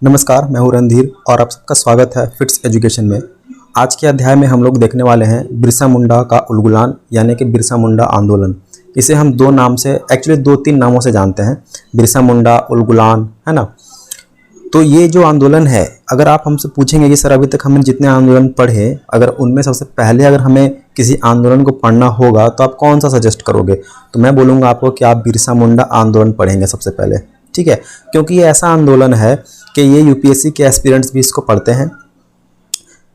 नमस्कार, मैं हूं रणधीर और आप सबका स्वागत है फिट्स एजुकेशन में। आज के अध्याय में हम लोग देखने वाले हैं बिरसा मुंडा का उलगुलान यानी कि बिरसा मुंडा आंदोलन। इसे हम दो नाम से एक्चुअली दो तीन नामों से जानते हैं, बिरसा मुंडा, उलगुलान, है ना। तो ये जो आंदोलन है, अगर आप हमसे पूछेंगे कि सर अभी तक हमने जितने आंदोलन पढ़े, अगर उनमें सबसे पहले अगर हमें किसी आंदोलन को पढ़ना होगा तो आप कौन सा सजेस्ट करोगे? तो मैं बोलूँगा आपको कि आप बिरसा मुंडा आंदोलन पढ़ेंगे सबसे पहले, ठीक है। क्योंकि ये ऐसा आंदोलन है कि ये यूपीएससी के एस्पिरेंट्स भी इसको पढ़ते हैं,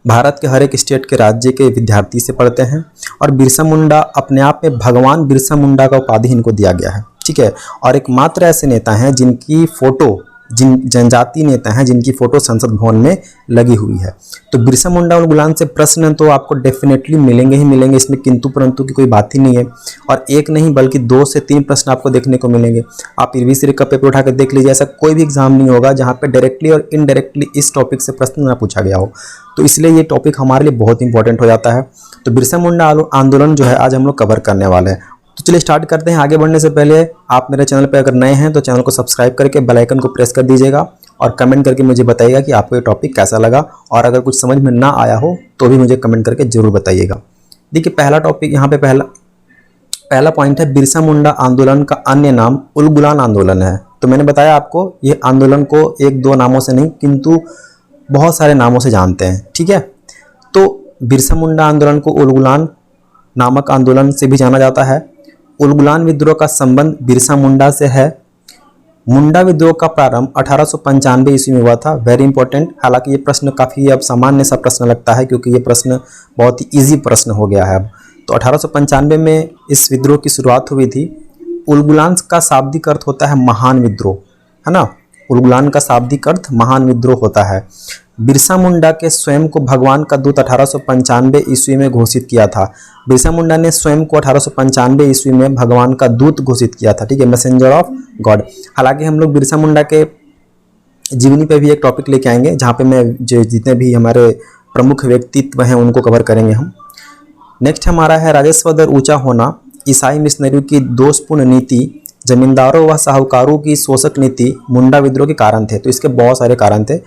भारत के हर एक स्टेट के राज्य के विद्यार्थी से पढ़ते हैं। और बिरसा मुंडा अपने आप में भगवान बिरसा मुंडा का उपाधि इनको दिया गया है, ठीक है। और एकमात्र ऐसे नेता हैं जिनकी फ़ोटो, जनजातीय नेता हैं जिनकी फ़ोटो संसद भवन में लगी हुई है। तो बिरसा मुंडा उलगुलान से प्रश्न तो आपको डेफिनेटली मिलेंगे ही मिलेंगे, इसमें किंतु परंतु की कोई बात ही नहीं है। और एक नहीं बल्कि 2 से 3 प्रश्न आपको देखने को मिलेंगे। आप प्रीवियस का पेपर उठा कर देख लीजिए, ऐसा कोई भी एग्जाम नहीं होगा जहाँ पे डायरेक्टली और इनडायरेक्टली इस टॉपिक से प्रश्न ना पूछा गया हो। तो इसलिए ये टॉपिक हमारे लिए बहुत इंपॉर्टेंट हो जाता है। तो बिरसा मुंडा आंदोलन जो है आज हम लोग कवर करने वाले हैं। तो चलिए स्टार्ट करते हैं। आगे बढ़ने से पहले आप मेरे चैनल पर अगर नए हैं तो चैनल को सब्सक्राइब करके बेल आइकन को प्रेस कर दीजिएगा और कमेंट करके मुझे बताइएगा कि आपको ये टॉपिक कैसा लगा। और अगर कुछ समझ में ना आया हो तो भी मुझे कमेंट करके जरूर बताइएगा। देखिए पहला टॉपिक यहाँ पे पहला पॉइंट है, बिरसा मुंडा आंदोलन का अन्य नाम उलगुलान आंदोलन है। तो मैंने बताया आपको ये आंदोलन को 1-2 नामों से नहीं किंतु बहुत सारे नामों से जानते हैं, ठीक है। तो बिरसा मुंडा आंदोलन को उलगुलान नामक आंदोलन से भी जाना जाता है। उलगुलान विद्रोह का संबंध बिरसा मुंडा से है। मुंडा विद्रोह का प्रारंभ 1895 ईस्वी में हुआ था। Very important. हालांकि ये प्रश्न काफ़ी अब सामान्य सा प्रश्न लगता है क्योंकि ये प्रश्न बहुत ही इजी प्रश्न हो गया है अब। तो 1895 में इस विद्रोह की शुरुआत हुई थी। उलगुलान का शाब्दिक अर्थ होता है महान विद्रोह, है ना। उलगुलान का शाब्दिक अर्थ महान विद्रोह होता है। बिरसा मुंडा के स्वयं को भगवान का दूत 1895 ईस्वी में घोषित किया था। बिरसा मुंडा ने स्वयं को 1895 ईस्वी में भगवान का दूत घोषित किया था, ठीक है, मैसेंजर ऑफ गॉड। हालांकि हम लोग बिरसा मुंडा के जीवनी पे भी एक टॉपिक लेके आएंगे जहाँ पे मैं जितने भी हमारे प्रमुख व्यक्तित्व हैं उनको कवर करेंगे हम। नेक्स्ट हमारा है राजस्व दर ऊंचा होना, ईसाई मिशनरियों की दोषपूर्ण नीति, जमींदारों व साहूकारों की शोषक नीति मुंडा विद्रोह के कारण थे। तो इसके बहुत सारे कारण थे।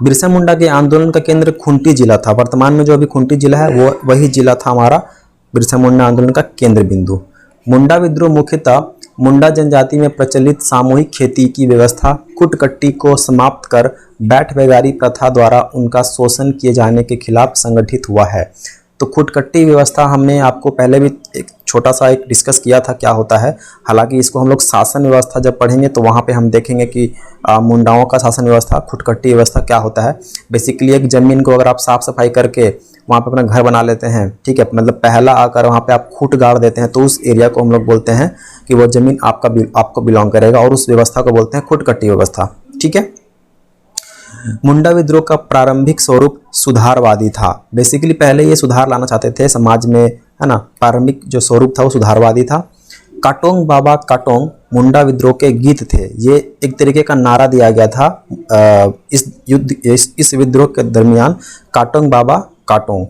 बिरसा मुंडा के आंदोलन का केंद्र खूंटी जिला था। वर्तमान में जो अभी खूंटी जिला है वो वही जिला था हमारा बिरसा मुंडा आंदोलन का केंद्र बिंदु। मुंडा विद्रोह मुख्यतः मुंडा जनजाति में प्रचलित सामूहिक खेती की व्यवस्था खुटकट्टी को समाप्त कर बैठ बेगारी प्रथा द्वारा उनका शोषण किए जाने के खिलाफ संगठित हुआ है। तो खुटकट्टी व्यवस्था हमने आपको पहले भी एक छोटा सा एक डिस्कस किया था क्या होता है। हालांकि इसको हम लोग शासन व्यवस्था जब पढ़ेंगे तो वहाँ पे हम देखेंगे कि मुंडाओं का शासन व्यवस्था, खुटकट्टी व्यवस्था क्या होता है। बेसिकली एक ज़मीन को अगर आप साफ सफाई करके वहाँ पे अपना घर बना लेते हैं, ठीक है, मतलब पहला आकर वहाँ पे आप खूट गाड़ देते हैं तो उस एरिया को हम लोग बोलते हैं कि वो ज़मीन आपको बिलोंग करेगा और उस व्यवस्था को बोलते हैं खुटकट्टी व्यवस्था, ठीक है। मुंडा विद्रोह का प्रारंभिक स्वरूप सुधारवादी था। बेसिकली पहले ये सुधार लाना चाहते थे समाज में, है ना। प्रारंभिक जो स्वरूप था वो सुधारवादी था। काटोंग बाबा काटोंग मुंडा विद्रोह के गीत थे। ये एक तरीके का नारा दिया गया था इस विद्रोह के दरमियान, काटोंग बाबा काटोंग।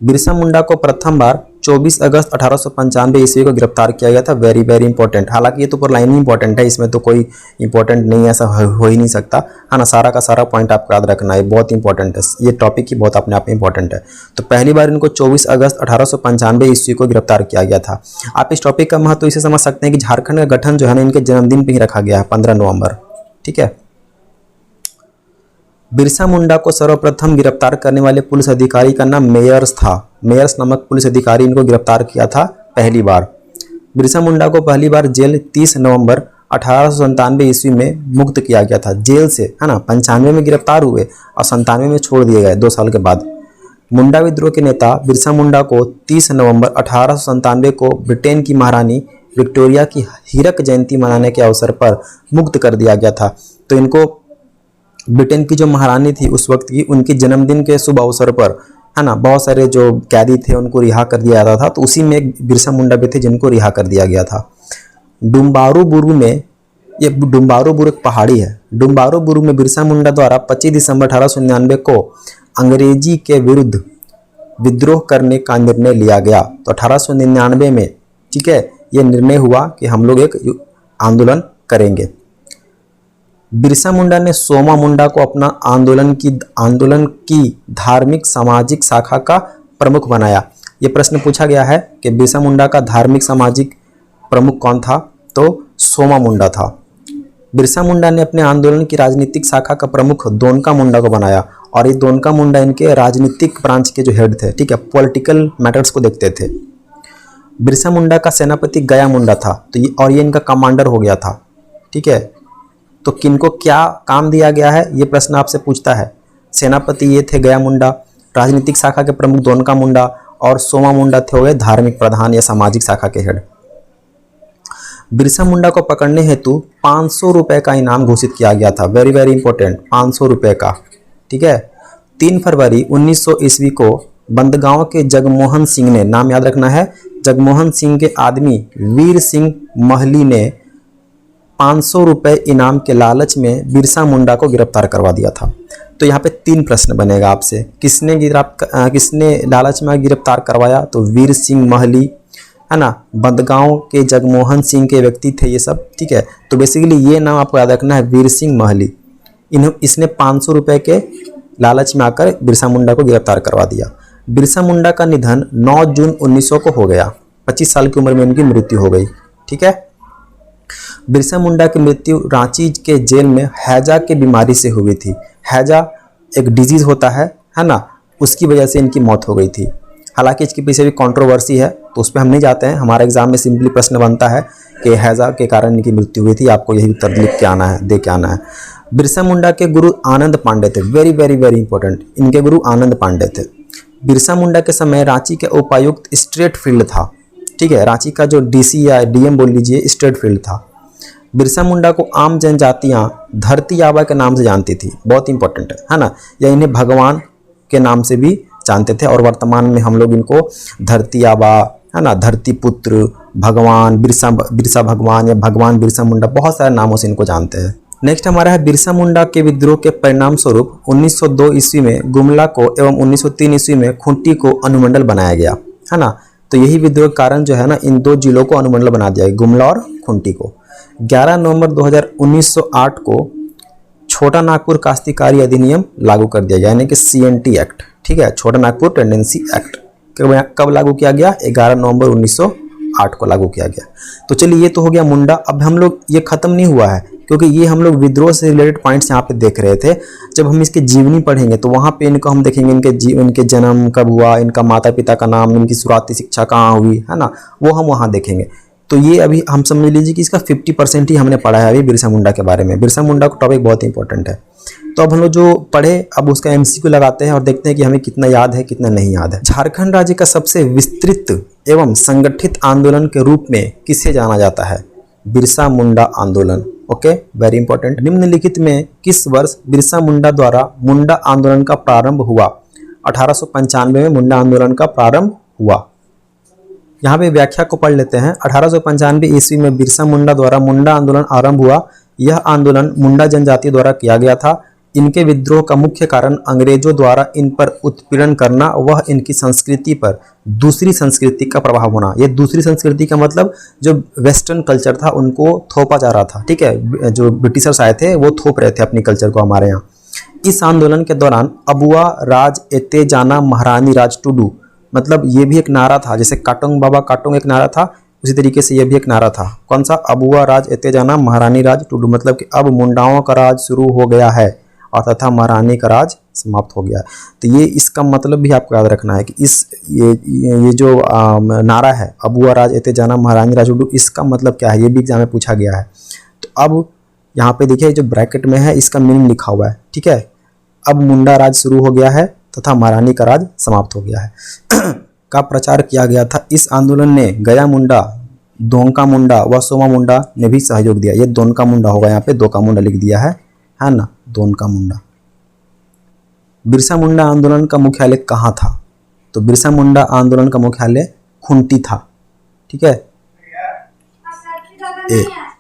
बिरसा मुंडा को प्रथम बार 24 अगस्त 1895 ईस्वी को गिरफ्तार किया गया था। Very very important. हालांकि ये तो पर लाइन ही इंपॉर्टेंट है, इसमें तो कोई इंपॉर्टेंट नहीं है, ऐसा हो ही नहीं सकता, है ना। सारा का सारा पॉइंट आपको याद रखना है, बहुत इंपॉर्टेंट है ये टॉपिक ही, बहुत अपने आप में इंपॉर्टेंट है। तो पहली बार इनको 24 अगस्त 1895 ईस्वी को गिरफ्तार किया गया था। आप इस टॉपिक का महत्व इसे समझ सकते हैं कि झारखंड का गठन जो है ना इनके जन्मदिन पर ही रखा गया है, 15 नवंबर, ठीक है। बिरसा मुंडा को सर्वप्रथम गिरफ्तार करने वाले पुलिस अधिकारी का नाम मेयर्स था। मेयर्स नामक पुलिस अधिकारी इनको गिरफ्तार किया था पहली बार। बिरसा मुंडा को पहली बार जेल 30 नवंबर 1897 ईस्वी में मुक्त किया गया था, जेल से, है ना। 95 में गिरफ्तार हुए और 97 में छोड़ दिए गए 2 साल के बाद। मुंडा विद्रोह के नेता बिरसा मुंडा को 30 नवंबर 1897 को ब्रिटेन की महारानी विक्टोरिया की हीरक जयंती मनाने के अवसर पर मुक्त कर दिया गया था। तो इनको ब्रिटेन की जो महारानी थी उस वक्त की, उनके जन्मदिन के शुभ अवसर पर, है ना, बहुत सारे जो कैदी थे उनको रिहा कर दिया जाता था। तो उसी में एक बिरसा मुंडा भी थे जिनको रिहा कर दिया गया था। डुम्बारूबुरु में, ये डुम्बारूबुरु एक पहाड़ी है, डुम्बारूबुरु में बिरसा मुंडा द्वारा 25 दिसंबर 1899 को अंग्रेजी के विरुद्ध विद्रोह करने का निर्णय लिया गया। तो 1899 में, ठीक है, ये निर्णय हुआ कि हम लोग एक आंदोलन करेंगे। बिरसा मुंडा ने सोमा मुंडा को अपना आंदोलन की धार्मिक सामाजिक शाखा का प्रमुख बनाया। ये प्रश्न पूछा गया है कि बिरसा मुंडा का धार्मिक सामाजिक प्रमुख कौन था, तो सोमा मुंडा था। बिरसा मुंडा ने अपने आंदोलन की राजनीतिक शाखा का प्रमुख दोनका मुंडा को बनाया, और ये दोनका मुंडा इनके राजनीतिक ब्रांच के जो हेड थे, ठीक है, पॉलिटिकल मैटर्स को देखते थे। बिरसा मुंडा का सेनापति गया मुंडा था, तो ये इनका कमांडर हो गया था, ठीक है। तो किनको क्या काम दिया गया है, ये प्रश्न आपसे पूछता है। सेनापति ये थे गया मुंडा, राजनीतिक शाखा के प्रमुख दोनका मुंडा, और सोमा मुंडा थे हो गए धार्मिक प्रधान या सामाजिक शाखा के हेड। बिरसा मुंडा को पकड़ने हेतु 500 रुपये का इनाम घोषित किया गया था। वेरी वेरी इंपॉर्टेंट, 500 रुपये का, ठीक है। 3 फरवरी 1900 ईस्वी को बंदगांव के जगमोहन सिंह ने, नाम याद रखना है, जगमोहन सिंह के आदमी वीर सिंह महली ने 500 रुपये इनाम के लालच में बिरसा मुंडा को गिरफ्तार करवा दिया था। तो यहाँ पे 3 प्रश्न बनेगा आपसे, किसने लालच में गिरफ्तार करवाया, तो वीर सिंह महली, है ना, बंदगांव के जगमोहन सिंह के व्यक्ति थे ये सब, ठीक है। तो बेसिकली ये नाम आपको याद रखना है, वीर सिंह महली। इसने 500 रुपये के लालच में आकर बिरसा मुंडा को गिरफ्तार करवा दिया। बिरसा मुंडा का निधन 9 जून 1900 को हो गया। 25 साल की उम्र में इनकी मृत्यु हो गई, ठीक है। बिरसा मुंडा की मृत्यु रांची के जेल में हैजा की बीमारी से हुई थी। हैजा एक डिजीज होता है ना, उसकी वजह से इनकी मौत हो गई थी। हालांकि इसके पीछे भी कंट्रोवर्सी है, तो उस पर हम नहीं जाते हैं। हमारे एग्जाम में सिंपली प्रश्न बनता है कि हैजा के कारण इनकी मृत्यु हुई थी, आपको यही उत्तर लिख के आना है, दे के आना है। बिरसा मुंडा के गुरु आनंद पांडे थे। वेरी वेरी वेरी इंपॉर्टेंट, इनके गुरु आनंद पांडे थे। बिरसा मुंडा के समय रांची के उपायुक्त स्ट्रेट फील्ड था, ठीक है। रांची का जो डीसी या डीएम बोल लीजिए, स्ट्रेट फील्ड था। बिरसा मुंडा को आम जनजातियां धरती आबा के नाम से जानती थी, बहुत इंपॉर्टेंट है ना, या इन्हें भगवान के नाम से भी जानते थे, और वर्तमान में हम लोग इनको धरती आबा, है ना, धरती पुत्र, भगवान बिरसा भगवान या भगवान बिरसा मुंडा, बहुत सारे नामों से इनको जानते हैं। नेक्स्ट हमारा है बिरसा मुंडा के विद्रोह के परिणाम स्वरूप 1902 ईस्वी में गुमला को एवं 1903 ईस्वी में खूंटी को अनुमंडल बनाया गया, है ना। तो यही विद्रोह के कारण जो है ना, इन 2 जिलों को अनुमंडल बना दिया गया, गुमला और खूंटी को। 11 नवंबर 1908 को छोटा नागपुर काश्तकारी अधिनियम लागू कर दिया गया, यानी कि CNT एक्ट, ठीक है, छोटा नागपुर टेंडेंसी एक्ट। कब लागू किया गया, 11 नवंबर 1908 को लागू किया गया। तो चलिए, ये तो हो गया मुंडा। अब हम लोग, ये खत्म नहीं हुआ है, क्योंकि ये हम लोग विद्रोह से रिलेटेड पॉइंट्स यहाँ पे देख रहे थे। जब हम इसके जीवनी पढ़ेंगे तो वहाँ पे इनको हम देखेंगे, इनके जन्म कब हुआ, इनका माता पिता का नाम, इनकी शुरुआती शिक्षा कहाँ हुई, है ना, वो हम वहाँ देखेंगे। तो ये अभी हम समझ लीजिए कि इसका 50% ही हमने पढ़ा है अभी बिरसा मुंडा के बारे में। बिरसा मुंडा का टॉपिक बहुत इंपॉर्टेंट है। तो अब हम लोग जो पढ़े, अब उसका MCQ लगाते हैं और देखते हैं कि हमें कितना याद है, कितना नहीं याद है। झारखंड राज्य का सबसे विस्तृत एवं संगठित आंदोलन के रूप में किसे जाना जाता है, बिरसा मुंडा आंदोलन। Okay, very important. निम्नलिखित में किस वर्ष बिरसा मुंडा द्वारा मुंडा आंदोलन का प्रारंभ हुआ? 1895 में मुंडा आंदोलन का प्रारंभ हुआ। यहाँ पे व्याख्या को पढ़ लेते हैं। 1895 ईस्वी में बिरसा मुंडा द्वारा मुंडा आंदोलन आरंभ हुआ। यह आंदोलन मुंडा जनजाति द्वारा किया गया था। इनके विद्रोह का मुख्य कारण अंग्रेजों द्वारा इन पर उत्पीड़न करना, वह इनकी संस्कृति पर दूसरी संस्कृति का प्रभाव होना। ये दूसरी संस्कृति का मतलब जो वेस्टर्न कल्चर था उनको थोपा जा रहा था, ठीक है। जो ब्रिटिशर्स आए थे वो थोप रहे थे अपनी कल्चर को हमारे यहाँ। इस आंदोलन के दौरान अबुआ राज एते जाना महारानी राज टुडू, मतलब ये भी एक नारा था, जैसे काटोंग बाबा काटोंग एक नारा था, उसी तरीके से ये भी एक नारा था। कौन सा? अबुआ राज एते जाना महारानी राज टुडू, मतलब कि अब मुंडाओं का राज शुरू हो गया है और तथा महारानी का राज समाप्त हो गया है। तो ये इसका मतलब भी आपको याद रखना है कि ये जो नारा है अबुआ राज एते जाना महारानी राज टुडू, इसका मतलब क्या है, ये भी एग्जाम में पूछा गया है। तो अब यहाँ पे देखिए जो ब्रैकेट में है इसका मीनिंग लिखा हुआ है, ठीक है। अब मुंडा राज शुरू हो गया है तथा महारानी का राज समाप्त हो गया है का प्रचार किया गया था। इस आंदोलन ने गया मुंडा, दोनका मुंडा व सोमा मुंडा ने भी सहयोग दिया। ये दोनका मुंडा होगा, यहाँ पे दो का मुंडा लिख दिया है ना, दोनका मुंडा। बिरसा मुंडा आंदोलन का मुख्यालय कहाँ था? तो बिरसा मुंडा आंदोलन का मुख्यालय खूंटी था, ठीक है।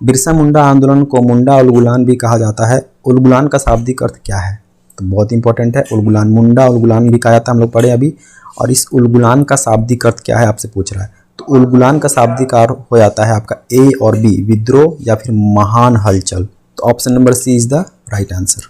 बिरसा मुंडा आंदोलन को मुंडा उलगुलान भी कहा जाता है। उलगुलान का शाब्दिक अर्थ क्या है? तो बहुत इंपॉर्टेंट है। उलगुलान, मुंडा उलगुलान भी कहा जाता है, हम लोग पढ़े अभी। और इस उलगुलान का शाब्दिक अर्थ क्या है आपसे पूछ रहा है। तो उलगुलान का शाब्दिक अर्थ हो जाता है आपका A और B, विद्रोह या फिर महान हलचल। तो तो option number C is the right answer.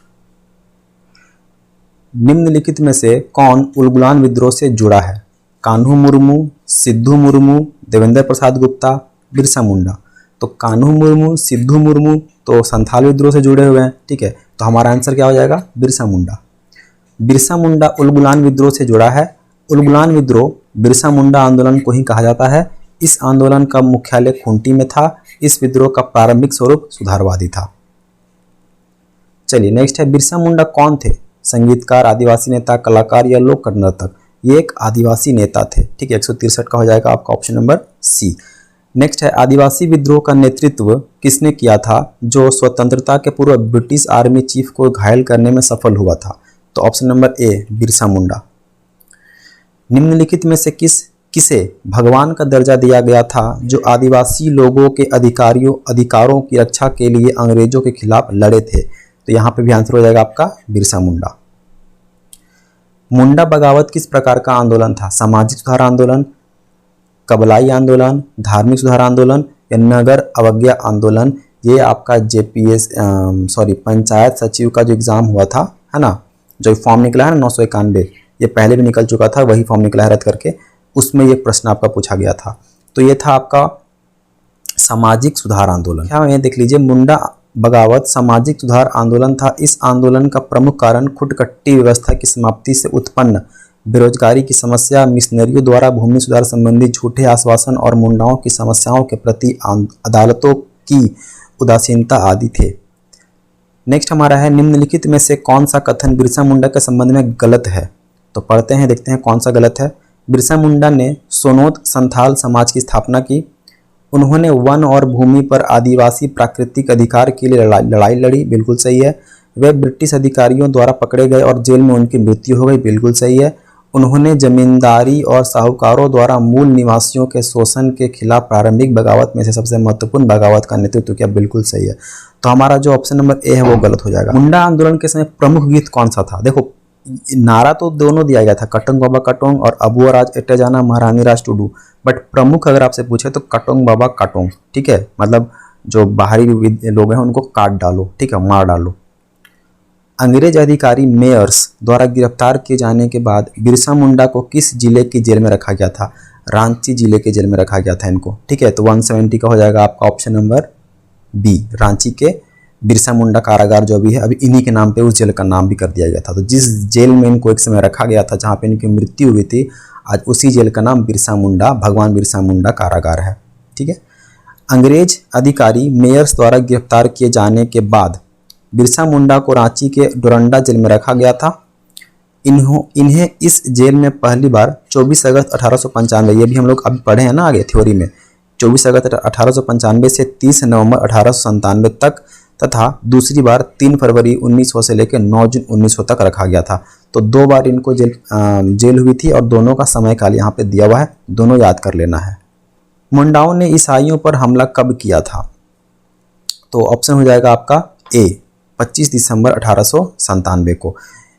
निम्नलिखित में से कौन उलगुलान विद्रोह से जुड़ा है? कान्हू मुर्मू, सिद्धू मुर्मू, देवेंद्र प्रसाद गुप्ता, बिरसा मुंडा। तो कान्हू मुर्मू, सिद्धू मुर्मू तो संथाल विद्रोह से जुड़े हुए हैं, ठीक है, तो हमारा आंसर क्या हो जाएगा? बिरसा मुंडा। बिरसा मुंडा उलगुलान विद्रोह से जुड़ा है। उलगुलान विद्रोह बिरसा मुंडा आंदोलन को ही कहा जाता है। इस आंदोलन का मुख्यालय खूंटी में था। इस विद्रोह का प्रारंभिक स्वरूप सुधारवादी था। चलिए नेक्स्ट है, बिरसा मुंडा कौन थे? संगीतकार, आदिवासी नेता, कलाकार या लोक नर्तक? ये एक आदिवासी नेता थे, ठीक है। 163 का हो जाएगा आपका ऑप्शन नंबर सी। नेक्स्ट है, आदिवासी विद्रोह का नेतृत्व किसने किया था जो स्वतंत्रता के पूर्व ब्रिटिश आर्मी चीफ को घायल करने में सफल हुआ था? तो option number A, Birsa Munda. निम्नलिखित में से किसे भगवान का दर्जा दिया गया था जो आदिवासी लोगों के अधिकारों की रक्षा के लिए अंग्रेजों के खिलाफ लड़े थे? तो यहाँ पे भी आंसर हो जाएगा आपका बिरसा मुंडा। मुंडा बगावत किस प्रकार का आंदोलन था? सामाजिक सुधार आंदोलन, कबलाई आंदोलन, धार्मिक सुधार आंदोलन या नगर अवज्ञा आंदोलन? ये आपका पंचायत सचिव का जो एग्जाम हुआ था, है ना, जो फॉर्म निकला है ना 991, ये पहले भी निकल चुका था, वही फॉर्म निकला है रद्द करके, उसमें ये प्रश्न आपका पूछा गया था। तो ये था आपका सामाजिक सुधार आंदोलन। क्या ये देख लीजिए, मुंडा बगावत सामाजिक सुधार आंदोलन था। इस आंदोलन का प्रमुख कारण खुटकट्टी व्यवस्था की समाप्ति से उत्पन्न बेरोजगारी की समस्या, मिशनरियों द्वारा भूमि सुधार संबंधी झूठे आश्वासन और मुंडाओं की समस्याओं के प्रति अदालतों की उदासीनता आदि थे। नेक्स्ट हमारा है, निम्नलिखित में से कौन सा कथन बिरसा मुंडा के संबंध में गलत है? तो पढ़ते हैं, देखते हैं कौन सा गलत है। बिरसा मुंडा ने सोनोत संथाल समाज की स्थापना की। उन्होंने वन और भूमि पर आदिवासी प्राकृतिक अधिकार के लिए लड़ाई लड़ी, बिल्कुल सही है। वे ब्रिटिश अधिकारियों द्वारा पकड़े गए और जेल में उनकी मृत्यु हो गई, बिल्कुल सही है। उन्होंने जमींदारी और साहूकारों द्वारा मूल निवासियों के शोषण के खिलाफ प्रारंभिक बगावत में से सबसे महत्वपूर्ण बगावत का नेतृत्व किया, बिल्कुल सही है। तो हमारा जो ऑप्शन नंबर ए है वो गलत हो जाएगा। मुंडा आंदोलन के समय प्रमुख गीत कौन सा था? देखो नारा तो दोनों दिया गया था, कटोंग बाबा कटोंग और अबुआ राज एटे जाना महारानी राज टुडू, बट प्रमुख अगर आपसे पूछे तो कटोंग बाबा कटोंग, ठीक है, मतलब जो बाहरी लोग हैं उनको काट डालो, ठीक है, मार डालो। अंग्रेज अधिकारी मेयर्स द्वारा गिरफ्तार किए जाने के बाद बिरसा मुंडा को किस जिले की जेल में रखा गया था? रांची जिले के जेल में रखा गया था इनको, ठीक है। तो 170 का हो जाएगा आपका ऑप्शन नंबर बी, रांची के बिरसा मुंडा कारागार जो भी है अभी इन्हीं के नाम पे उस जेल का नाम भी कर दिया गया था। तो जिस जेल में इनको एक समय रखा गया था जहाँ पे इनकी मृत्यु हुई थी, आज उसी जेल का नाम बिरसा मुंडा, भगवान बिरसा मुंडा कारागार है, ठीक है। अंग्रेज अधिकारी मेयर्स द्वारा गिरफ्तार किए जाने के बाद बिरसा मुंडा को रांची के डोरंडा जेल में रखा गया था। इन्हें इस जेल में पहली बार 24 अगस्त 1895, ये भी हम लोग अभी पढ़े हैं ना आगे थ्योरी में, 24 अगस्त 1895 से 30 नवंबर 1897 तक तथा दूसरी बार 3 फरवरी 1900 से लेकर 9 जून 1900 तक रखा गया था। तो 2 बार इनको जेल हुई थी और दोनों का समय काल यहाँ पे दिया हुआ है, दोनों याद कर लेना है। मुंडाओं ने ईसाइयों पर हमला कब किया था? तो ऑप्शन हो जाएगा आपका ए, 25 दिसंबर 1897 को।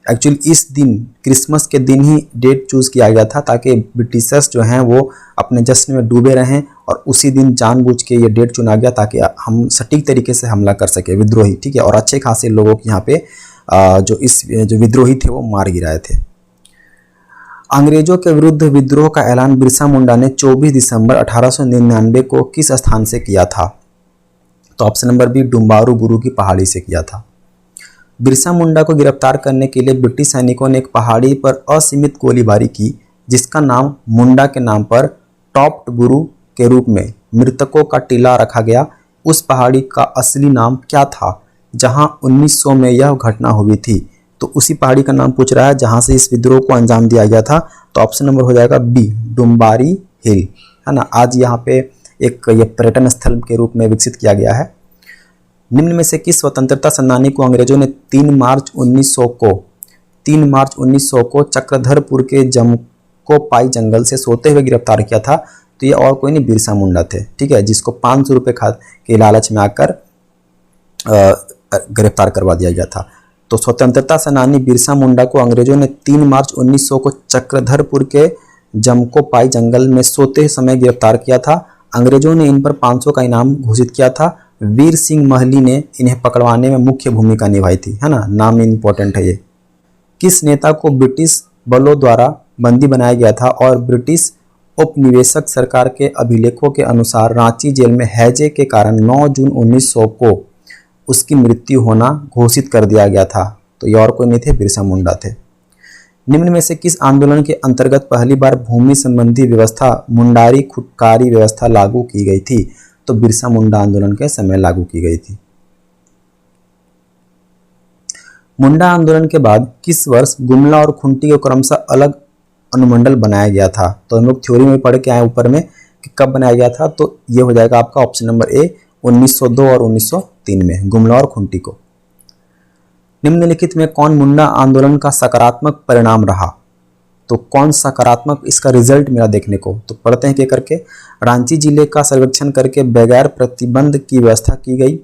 एक्चुअली इस दिन क्रिसमस के दिन ही डेट चूज़ किया गया था ताकि ब्रिटिशर्स जो हैं वो अपने जश्न में डूबे रहें और उसी दिन जानबूझ के ये डेट चुना गया ताकि हम सटीक तरीके से हमला कर सके विद्रोही, ठीक है। और अच्छे खासे लोगों को यहाँ पे जो विद्रोही थे वो मार गिराए थे। अंग्रेजों के विरुद्ध विद्रोह का ऐलान बिरसा मुंडा ने 24 दिसंबर 1899 को किस स्थान से किया था? तो ऑप्शन नंबर बी, डुम्बारू बुरू की पहाड़ी से किया था। बिरसा मुंडा को गिरफ्तार करने के लिए ब्रिटिश सैनिकों ने एक पहाड़ी पर असीमित गोलीबारी की जिसका नाम मुंडा के नाम पर टॉप्ड बुरू के रूप में मृतकों का टीला रखा गया। उस पहाड़ी का असली नाम क्या था जहां 1900 में यह घटना हुई थी? तो उसी पहाड़ी का नाम पूछ रहा है जहां से इस विद्रोह को अंजाम दिया गया था। तो ऑप्शन नंबर हो जाएगा बी, डुम्बारी हिल, है ना। आज यहाँ पे एक ये पर्यटन स्थल के रूप में विकसित किया गया है। निम्न में से किस स्वतंत्रता सेनानी को अंग्रेजों ने 3 मार्च 1900 को चक्रधरपुर के जमकोपाई जंगल से सोते हुए गिरफ्तार किया था? तो ये और कोई नहीं, बिरसा मुंडा थे, ठीक है, जिसको 500 रुपये के लालच में आकर गिरफ्तार करवा दिया गया था। तो स्वतंत्रता सेनानी बिरसा मुंडा को अंग्रेजों ने 3 मार्च 1900 को चक्रधरपुर के जमकोपाई जंगल में सोते समय गिरफ्तार किया था। अंग्रेजों ने इन पर 500 का इनाम घोषित किया था। वीर सिंह महली ने इन्हें पकड़वाने में मुख्य भूमिका निभाई थी, है ना, नाम इम्पोर्टेंट है ये। किस नेता को ब्रिटिश बलों द्वारा बंदी बनाया गया था और ब्रिटिश उपनिवेशक सरकार के अभिलेखों के अनुसार रांची जेल में हैजे के कारण 9 जून 1900 को उसकी मृत्यु होना घोषित कर दिया गया था? तो ये और कोई नहीं थे, बिरसा मुंडा थे। निम्न में से किस आंदोलन के अंतर्गत पहली बार भूमि संबंधी व्यवस्था मुंडारी खुटकारी व्यवस्था लागू की गई थी? तो बिरसा मुंडा आंदोलन के समय लागू की गई थी। मुंडा आंदोलन के बाद किस वर्ष गुमला और खुंटी को क्रमशः अलग अनुमंडल बनाया गया था? तो हम लोग थ्योरी में पढ़ के आए ऊपर में कि कब बनाया गया था, तो ये हो जाएगा आपका ऑप्शन नंबर ए 1902 और 1903 में गुमला और खुंटी को। निम्नलिखित में कौन मुंडा आंदोलन का सकारात्मक परिणाम रहा? तो कौन सकारात्मक इसका रिजल्ट मिला देखने को? तो पढ़ते हैं क्या करके। रांची जिले का सर्वेक्षण करके बगैर प्रतिबंध की व्यवस्था की गई।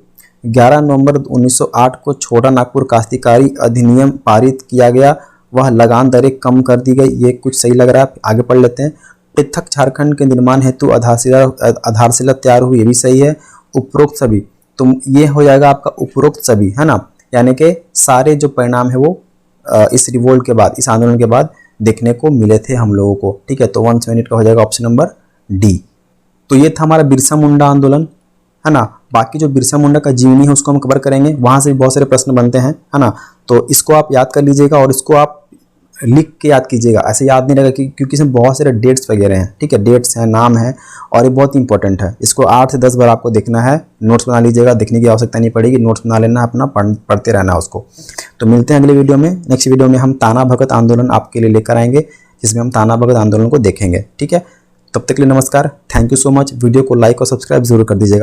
11 नवंबर 1908 को छोटा नागपुर काश्तकारी अधिनियम पारित किया गया, वह लगान दरें कम कर दी गई। ये कुछ सही लग रहा है, आगे पढ़ लेते हैं। पृथक झारखंड के निर्माण हेतु आधारशिला तैयार हुई, ये भी सही है। उपरोक्त सभी, तो ये हो जाएगा आपका उपरोक्त सभी, है ना, यानी कि सारे जो परिणाम है वो इस रिवोल्ट के बाद, इस आंदोलन के बाद देखने को मिले थे हम लोगों को, ठीक है। तो 178 का हो जाएगा ऑप्शन नंबर डी। तो ये था हमारा बिरसा मुंडा आंदोलन, है ना। बाकी जो बिरसा मुंडा का जीवनी है उसको हम कवर करेंगे, वहां से भी बहुत सारे प्रश्न बनते हैं, है ना। तो इसको आप याद कर लीजिएगा और इसको आप लिख के याद कीजिएगा, ऐसे याद नहीं रहेगा क्योंकि इसमें बहुत सारे डेट्स वगैरह हैं, ठीक है, डेट्स हैं, नाम है और ये बहुत इंपॉर्टेंट है। इसको 8 से 10 बार आपको देखना है, नोट्स बना लीजिएगा, देखने की आवश्यकता नहीं पड़ेगी, नोट्स बना लेना, अपना पढ़ते रहना उसको। तो मिलते हैं अगले वीडियो में। नेक्स्ट वीडियो में हम ताना भगत आंदोलन आपके लिए लेकर आएंगे, जिसमें हम ताना भगत आंदोलन को देखेंगे, ठीक है। तब तक के लिए नमस्कार, thank you so much. Video को लाइक और सब्सक्राइब जरूर कर दीजिएगा।